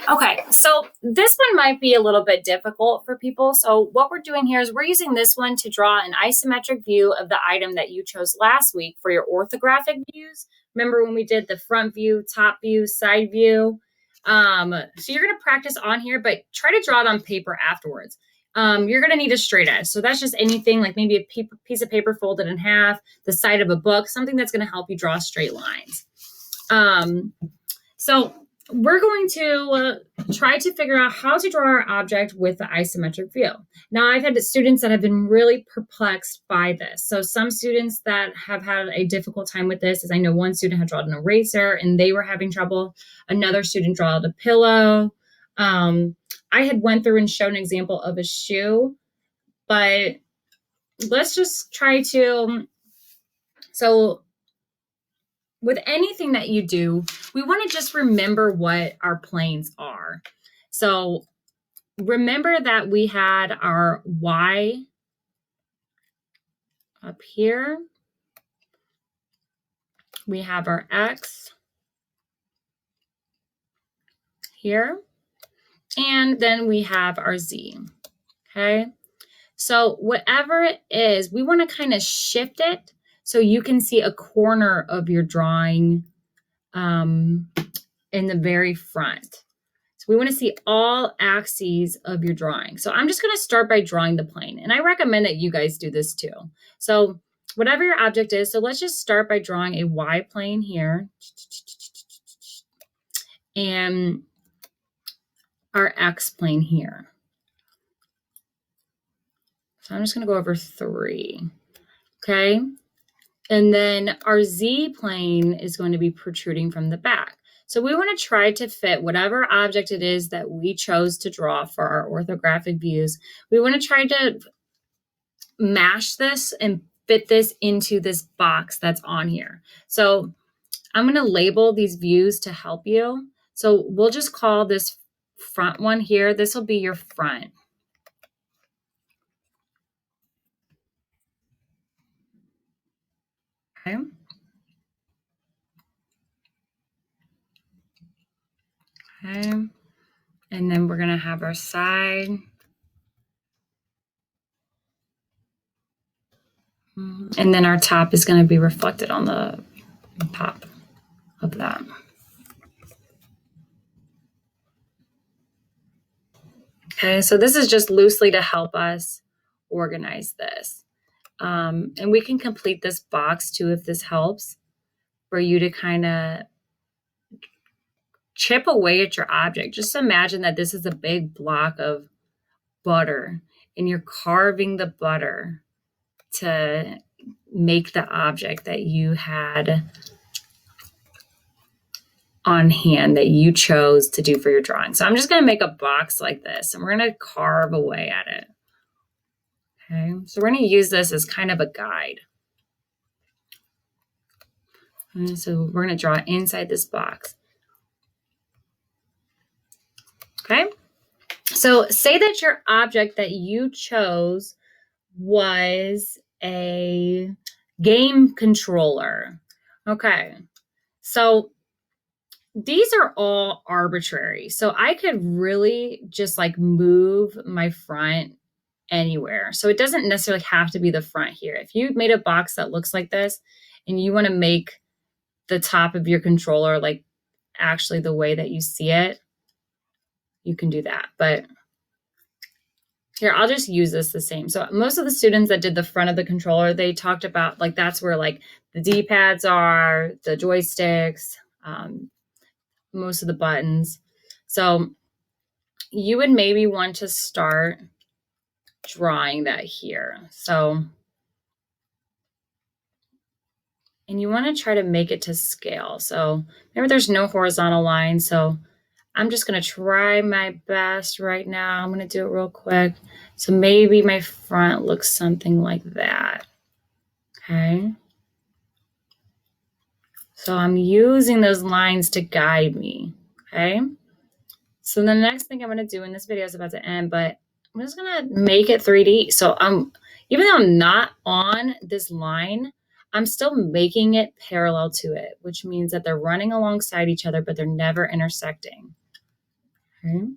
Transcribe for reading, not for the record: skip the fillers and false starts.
Okay, so this one might be a little bit difficult for people. So what we're doing here is we're using this one to draw an isometric view of the item that you chose last week for your orthographic views. Remember when we did the front view, top view, side view? So you're going to practice on here, but try to draw it on paper afterwards. You're going to need a straight edge. So that's just anything like maybe a piece of paper folded in half, the side of a book, something that's going to help you draw straight lines. So we're going to try to figure out how to draw our object with the isometric view. Now, I've had students that have been really perplexed by this. So some students that have had a difficult time with this is I know one student had drawn an eraser and they were having trouble. Another student drew a pillow. I had went through and shown an example of a shoe, but let's just try to, so with anything that you do, we want to just remember what our planes are. So remember that we had our Y up here. We have our X here. And then we have our Z. Okay. So whatever it is, we want to kind of shift it so you can see a corner of your drawing in the very front. So we want to see all axes of your drawing. So I'm just going to start by drawing the plane. And I recommend that you guys do this too. So whatever your object is, so let's just start by drawing a Y plane here. And our X plane here. So I'm just going to go over 3. Okay. And then our Z plane is going to be protruding from the back. So we want to try to fit whatever object it is that we chose to draw for our orthographic views. We want to try to mash this and fit this into this box that's on here. So I'm going to label these views to help you. So we'll just call this front one here. This will be your front. Okay. Okay. And then we're going to have our side. And then our top is going to be reflected on the top of that. Okay, so this is just loosely to help us organize this. And we can complete this box too if this helps for you to kind of chip away at your object. Just imagine that this is a big block of butter and you're carving the butter to make the object that you had on hand that you chose to do for your drawing. So I'm just going to make a box like this and we're going to carve away at it. Okay, so we're going to use this as kind of a guide. And so we're going to draw inside this box. Okay, so say that your object that you chose was a game controller. Okay, so these are all arbitrary. So I could really just like move my front anywhere. So it doesn't necessarily have to be the front here. If you made a box that looks like this and you want to make the top of your controller like actually the way that you see it, you can do that. But here, I'll just use this the same. So most of the students that did the front of the controller, they talked about like that's where like the D-pads are, the joysticks, most of the buttons. So you would maybe want to start drawing that here. So, and you want to try to make it to scale. So remember there's no horizontal line. So I'm just going to try my best right now. I'm going to do it real quick. So maybe my front looks something like that. Okay. So I'm using those lines to guide me. Okay. So the next thing I'm going to do in this video is about to end, but I'm just going to make it 3D. So even though I'm not on this line, I'm still making it parallel to it, which means that they're running alongside each other, but they're never intersecting. Okay.